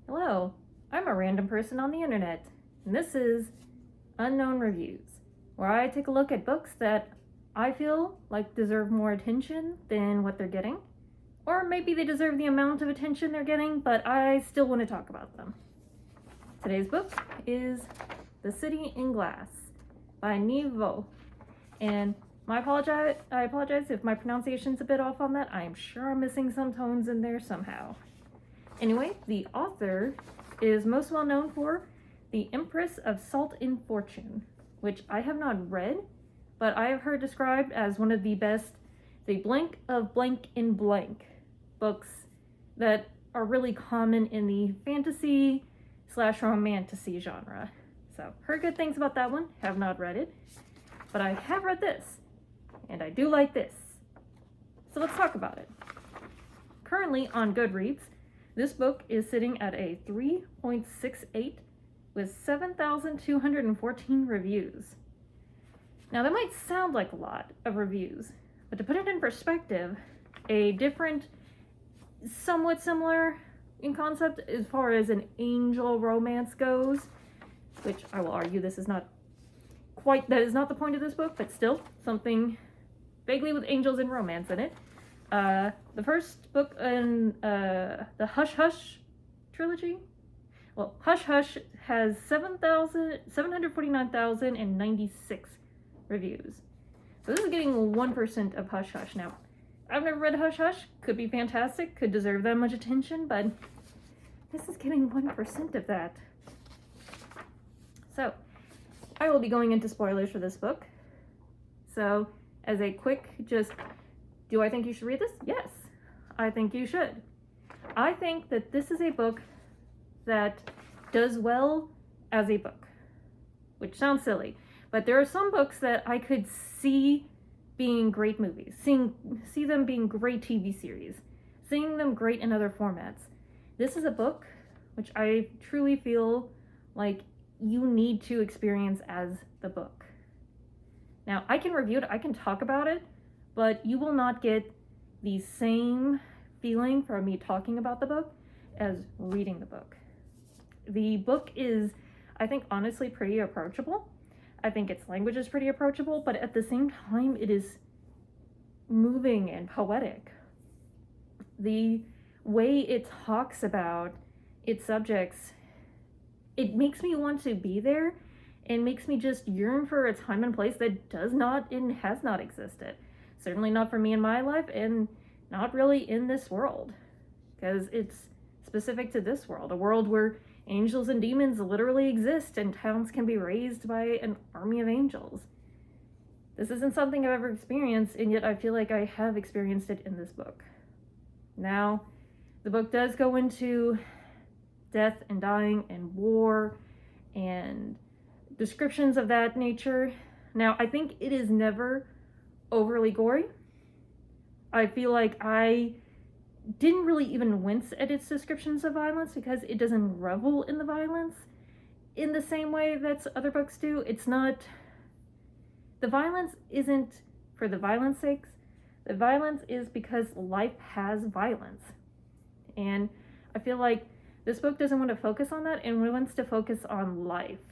Hello, I'm a random person on the internet, and this is Unknown Reviews, where I take a look at books that I feel like deserve more attention than what they're getting, or maybe they deserve the amount of attention they're getting, but I still want to talk about them. Today's book is The City in Glass by Nghi Vo, and I apologize if my pronunciation's a bit off on that. I am sure I'm missing some tones in there somehow. Anyway, the author is most well known for The Empress of Salt and Fortune, which I have not read, but I have heard described as one of the best, the blank of blank in blank books that are really common in the fantasy / romantasy genre. So, heard good things about that one, have not read it, but I have read this, and I do like this. So let's talk about it. Currently on Goodreads, this book is sitting at a 3.68 with 7,214 reviews. Now that might sound like a lot of reviews, but to put it in perspective, a different, somewhat similar in concept as far as an angel romance goes, which I will argue this is not quite, that is not the point of this book, but still something vaguely with angels and romance in it. The first book in the Hush Hush trilogy, well, Hush Hush has 749,096 reviews. So this is getting 1% of Hush Hush. Now, I've never read Hush Hush. Could be fantastic, could deserve that much attention, but this is getting 1% of that. So, I will be going into spoilers for this book. So, as a quick do I think you should read this? Yes, I think you should. I think that this is a book that does well as a book, which sounds silly, but there are some books that I could see being great movies, see them being great TV series, seeing them great in other formats. This is a book which I truly feel like you need to experience as the book. Now, I can review it, I can talk about it, but you will not get the same feeling from me talking about the book as reading the book. The book is, I think, honestly pretty approachable. I think its language is pretty approachable, but at the same time, it is moving and poetic. The way it talks about its subjects, it makes me want to be there and makes me just yearn for a time and place that does not and has not existed. Certainly not for me in my life, and not really in this world, because it's specific to this world, a world where angels and demons literally exist and towns can be raised by an army of angels. This isn't something I've ever experienced, and yet I feel like I have experienced it in this book. Now, the book does go into death and dying and war and descriptions of that nature. Now, I think it is never overly gory. I feel like I didn't really even wince at its descriptions of violence because it doesn't revel in the violence in the same way that other books do. It's not, the violence isn't for the violence sakes. The violence is because life has violence. And I feel like this book doesn't want to focus on that and wants to focus on life.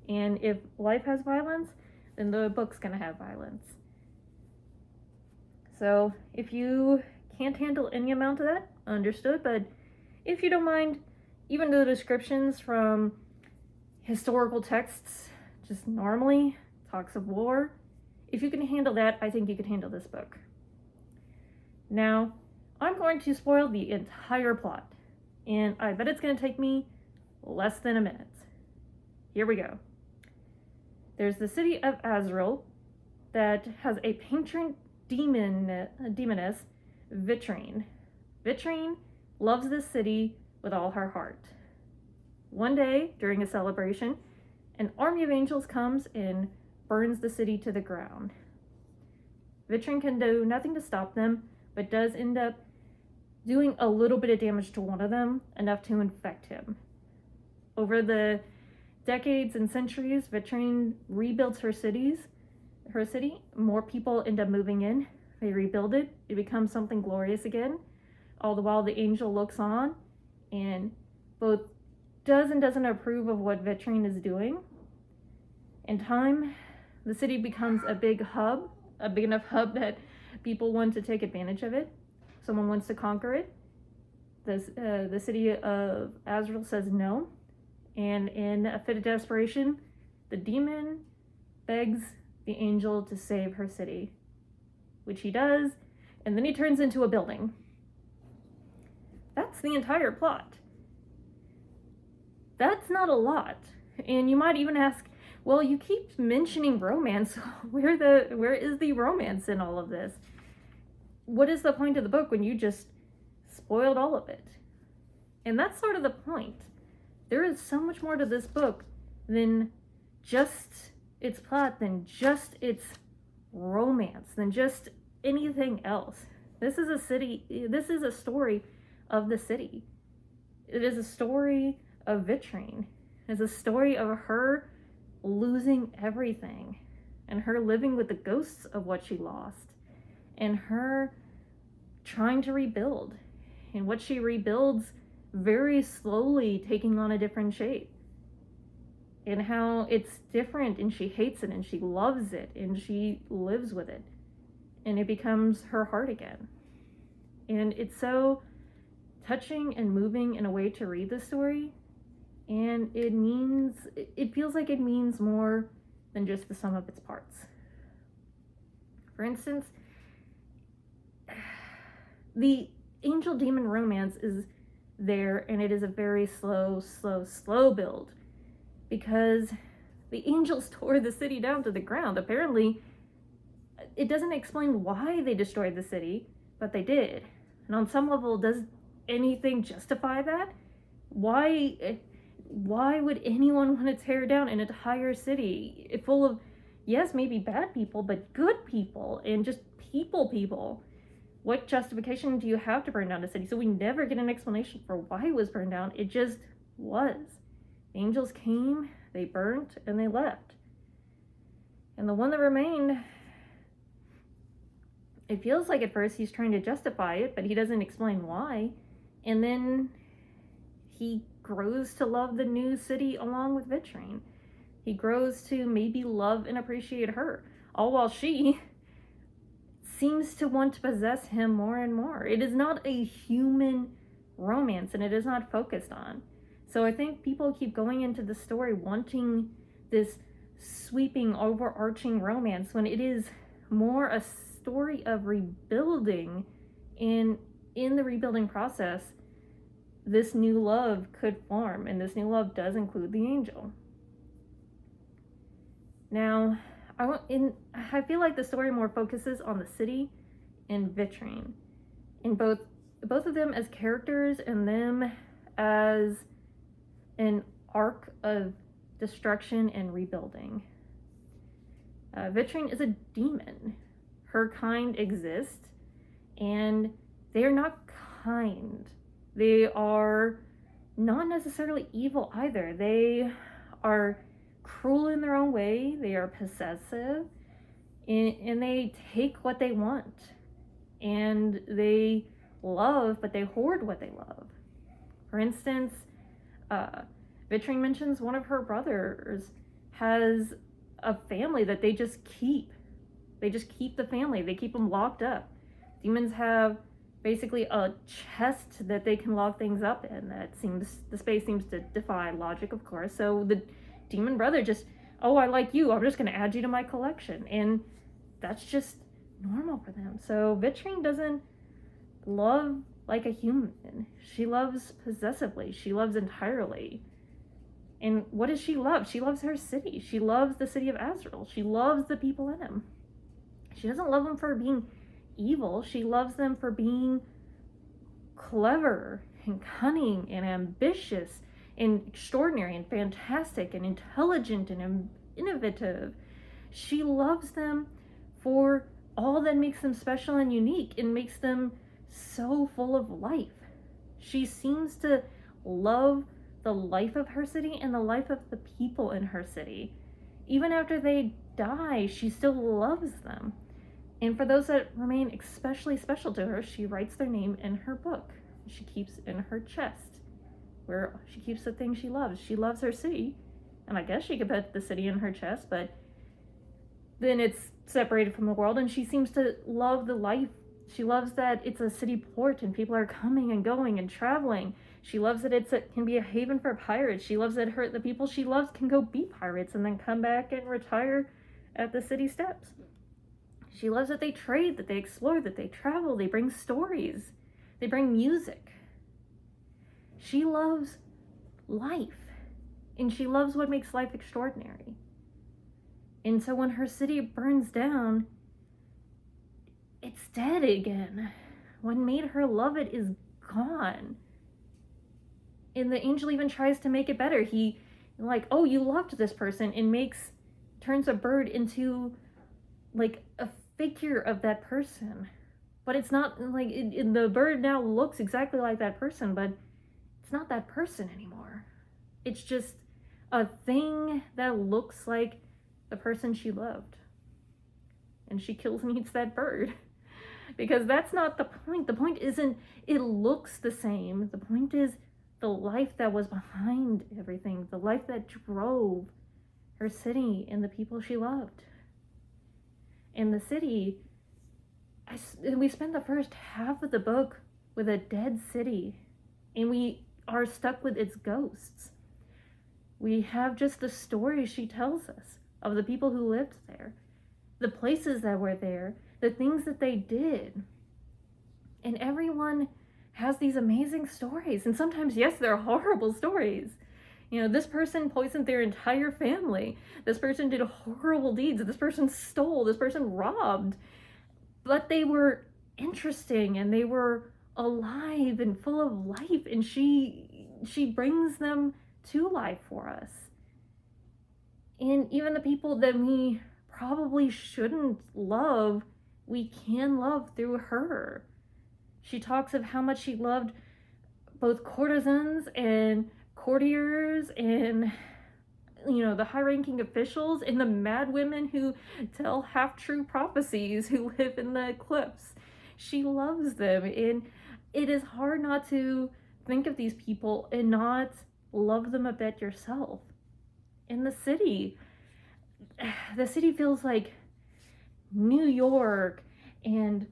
And if life has violence, then the book's gonna have violence. So if you can't handle any amount of that, understood, but if you don't mind, even the descriptions from historical texts, just normally, talks of war, if you can handle that, I think you can handle this book. Now, I'm going to spoil the entire plot, and I bet it's going to take me less than a minute. Here we go. There's the city of Azrael that has a patron demoness, Vitrine. Vitrine loves this city with all her heart. One day, during a celebration, an army of angels comes and burns the city to the ground. Vitrine can do nothing to stop them, but does end up doing a little bit of damage to one of them, enough to infect him. Over the decades and centuries, Vitrine rebuilds her city. More people end up moving in. They rebuild it. It becomes something glorious again. All the while the angel looks on, and both does and doesn't approve of what Vitrine is doing. In time, the city becomes a big hub, a big enough hub that people want to take advantage of it. Someone wants to conquer it. The city of Azrael says no, and in a fit of desperation, the demon begs the angel to save her city, which he does, and then he turns into a building. That's the entire plot. That's not a lot. And you might even ask, well, you keep mentioning romance. Where is the romance in all of this? What is the point of the book when you just spoiled all of it? And that's sort of the point. There is so much more to this book than just its plot, than just its romance, than just anything else. This is a story of the city. It is a story of Vitrine. It's a story of her losing everything and her living with the ghosts of what she lost and her trying to rebuild, and what she rebuilds very slowly taking on a different shape, and how it's different and she hates it and she loves it and she lives with it, and it becomes her heart again. And it's so touching and moving in a way to read the story, and it feels like it means more than just the sum of its parts. For instance, the angel demon romance is there, and it is a very slow build, because the angels tore the city down to the ground. Apparently, it doesn't explain why they destroyed the city, but they did. And on some level, does anything justify that? Why would anyone want to tear down an entire city full of, yes, maybe bad people, but good people and just people? What justification do you have to burn down a city? So we never get an explanation for why it was burned down. It just was. The angels came, they burnt, and they left. And the one that remained, it feels like at first he's trying to justify it, but he doesn't explain why. And then he grows to love the new city along with Vitrine. He grows to maybe love and appreciate her, all while she seems to want to possess him more and more. It is not a human romance, and it is not focused on. So I think people keep going into the story wanting this sweeping, overarching romance, when it is more a story of rebuilding. And in the rebuilding process, this new love could form, and this new love does include the angel. Now, I feel like the story more focuses on the city and Vitrine, in both of them as characters and them as an arc of destruction and rebuilding. Vitrine is a demon. Her kind exist, and they are not kind. They are not necessarily evil either. They are cruel in their own way. They are possessive, and they take what they want. And they love, but they hoard what they love. For instance, Vitrine mentions one of her brothers has a family that they just keep. They just keep the family. They keep them locked up. Demons have basically a chest that they can lock things up in. The space seems to defy logic, of course. So the demon brother just, oh, I like you, I'm just going to add you to my collection. And that's just normal for them. So Vitrine doesn't love like a human. She loves possessively. She loves entirely. And what does she love? She loves her city. She loves the city of Azrael. She loves the people in him. She doesn't love them for being evil. She loves them for being clever and cunning and ambitious and extraordinary and fantastic and intelligent and innovative. She loves them for all that makes them special and unique and makes them so full of life. She seems to love the life of her city and the life of the people in her city. Even after they die, she still loves them. And for those that remain especially special to her, she writes their name in her book. She keeps in her chest. where she keeps the things she loves. She loves her city, and I guess she could put the city in her chest, but then it's separated from the world, and she seems to love the life. She loves that it's a city port and people are coming and going and traveling. She loves that it can be a haven for pirates. She loves that the people she loves can go be pirates and then come back and retire at the city steps. She loves that they trade, that they explore, that they travel, they bring stories, they bring music. She loves life, and she loves what makes life extraordinary. And so when her city burns down, it's dead again. What made her love it is gone. And the angel even tries to make it better. He, like, oh, you loved this person, and turns a bird into, like, a figure of that person. But it's not, like, the bird now looks exactly like that person, but it's not that person anymore. It's just a thing that looks like the person she loved. And she kills and eats that bird. Because that's not the point. The point isn't it looks the same. The point is the life that was behind everything. The life that drove her city and the people she loved. And the city, we spend the first half of the book with a dead city. And we are stuck with its ghosts. We have just the stories she tells us of the people who lived there, the places that were there, the things that they did. And everyone has these amazing stories. And sometimes, yes, they're horrible stories. You know, this person poisoned their entire family. This person did horrible deeds. This person stole. This person robbed. But they were interesting, and they were alive and full of life. And she brings them to life for us. And even the people that we probably shouldn't love, we can love through her. She talks of how much she loved both courtesans and courtiers and, you know, the high-ranking officials and the mad women who tell half-true prophecies who live in the cliffs. She loves them, and it is hard not to think of these people and not love them a bit yourself. In the city feels like New York and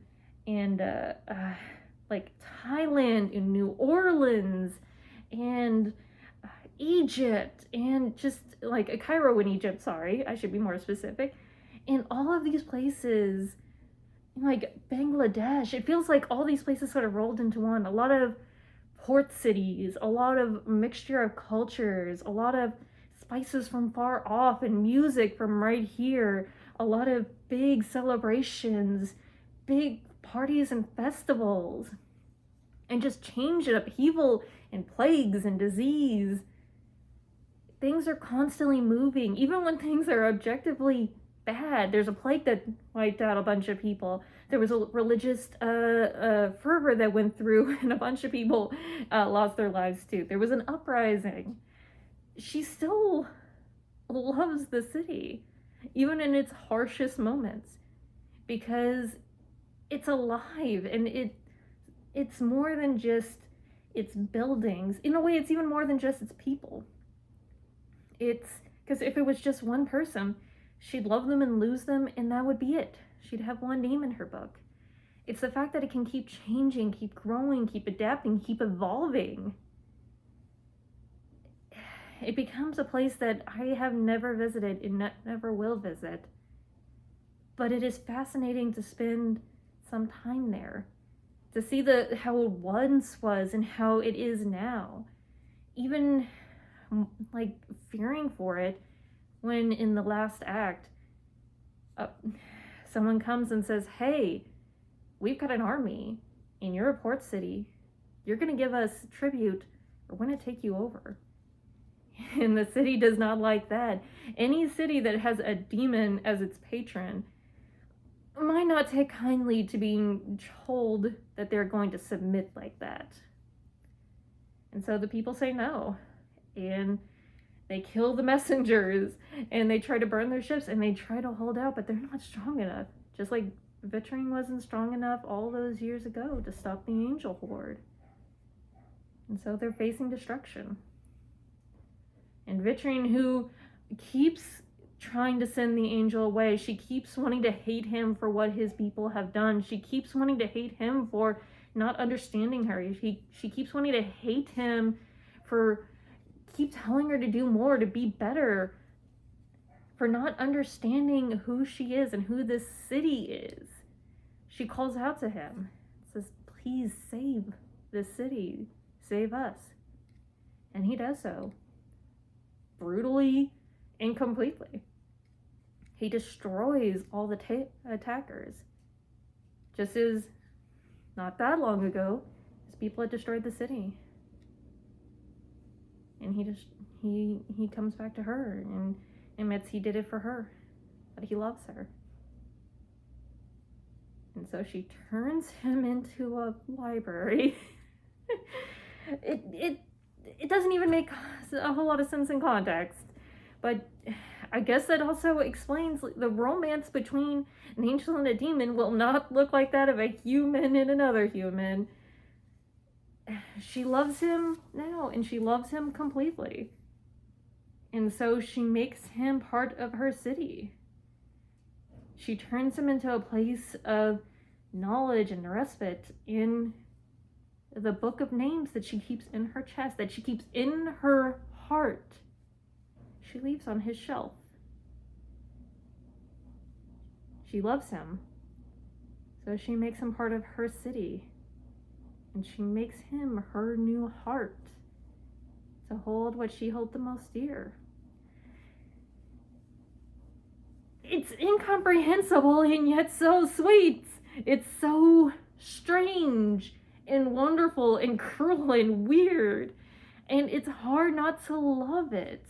like Thailand and New Orleans and Egypt and just like Cairo in Egypt, sorry, I should be more specific. And all of these places, like Bangladesh, it feels like all these places sort of rolled into one. A lot of port cities, a lot of mixture of cultures, a lot of spices from far off and music from right here, a lot of big celebrations, big parties and festivals, and just change and upheaval and plagues and disease. Things are constantly moving, even when things are objectively bad. There's a plague that wiped out a bunch of people. There was a religious fervor that went through, and a bunch of people lost their lives too. There was an uprising. She still loves the city, even in its harshest moments, because it's alive, and it's more than just its buildings. In a way, it's even more than just its people. It's because if it was just one person, she'd love them and lose them, and that would be it. She'd have one name in her book. It's the fact that it can keep changing, keep growing, keep adapting, keep evolving. It becomes a place that I have never visited and never will visit. But it is fascinating to spend some time there, to see how it once was and how it is now. Even like fearing for it when in the last act, someone comes and says, hey, we've got an army and you're a port city. You're going to give us tribute or we're going to take you over. And the city does not like that. Any city that has a demon as its patron might not take kindly to being told that they're going to submit like that. And so the people say no. And they kill the messengers, and they try to burn their ships, and they try to hold out, but they're not strong enough. Just like Vittering wasn't strong enough all those years ago to stop the angel horde. And so they're facing destruction. And Vitrine, who keeps trying to send the angel away, she keeps wanting to hate him for what his people have done. She keeps wanting to hate him for not understanding her. She keeps wanting to hate him for keep telling her to do more, to be better, for not understanding who she is and who this city is. She calls out to him, says, please save this city, save us. And he does so, brutally and completely. He destroys all the attackers. Just as not that long ago, his people had destroyed the city. And he comes back to her and admits he did it for her, that he loves her. And so she turns him into a library. It doesn't even make a whole lot of sense in context, but I guess that also explains the romance between an angel and a demon will not look like that of a human and another human. She loves him now, and she loves him completely. And so she makes him part of her city. She turns him into a place of knowledge and respite in the book of names that she keeps in her chest, that she keeps in her heart. She leaves on his shelf. She loves him, so she makes him part of her city, and she makes him her new heart to hold what she held the most dear. It's incomprehensible and yet so sweet. It's so strange and wonderful and cruel and weird, and it's hard not to love it.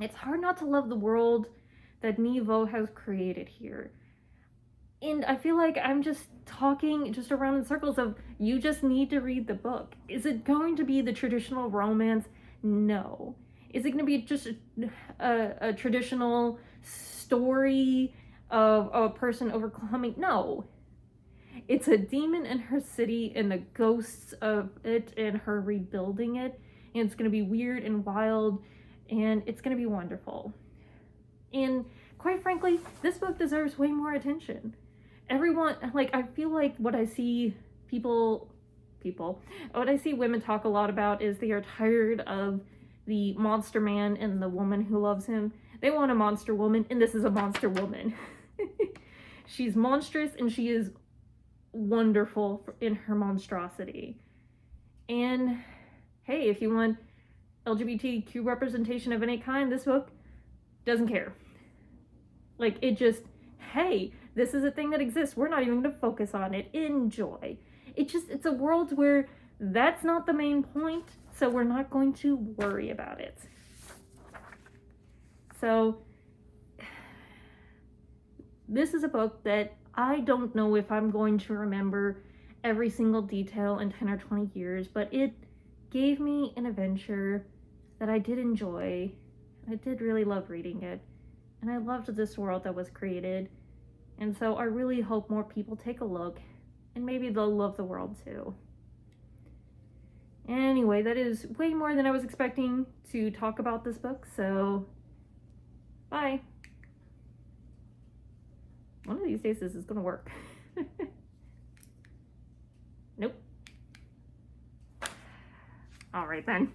It's hard not to love the world that Nghi Vo has created here. And I feel like I'm just talking just around in circles of, you just need to read the book. Is it going to be the traditional romance? No. Is it going to be just a traditional story of a person overcoming? No. It's a demon in her city and the ghosts of it and her rebuilding it. And it's going to be weird and wild, and it's going to be wonderful. And quite frankly, this book deserves way more attention. Everyone, like, I feel like what I see what I see women talk a lot about is they are tired of the monster man and the woman who loves him. They want a monster woman, and this is a monster woman. She's monstrous, and she is wonderful in her monstrosity. And hey, if you want LGBTQ representation of any kind, this book doesn't care. Like, it just, hey, this is a thing that exists. We're not even going to focus on it. Enjoy. It's a world where that's not the main point, so we're not going to worry about it. So, this is a book that I don't know if I'm going to remember every single detail in 10 or 20 years, but it gave me an adventure that I did enjoy. I did really love reading it, and I loved this world that was created. And so I really hope more people take a look, and maybe they'll love the world too. Anyway, that is way more than I was expecting to talk about this book, so bye. One of these days this is gonna work. Nope. All right then.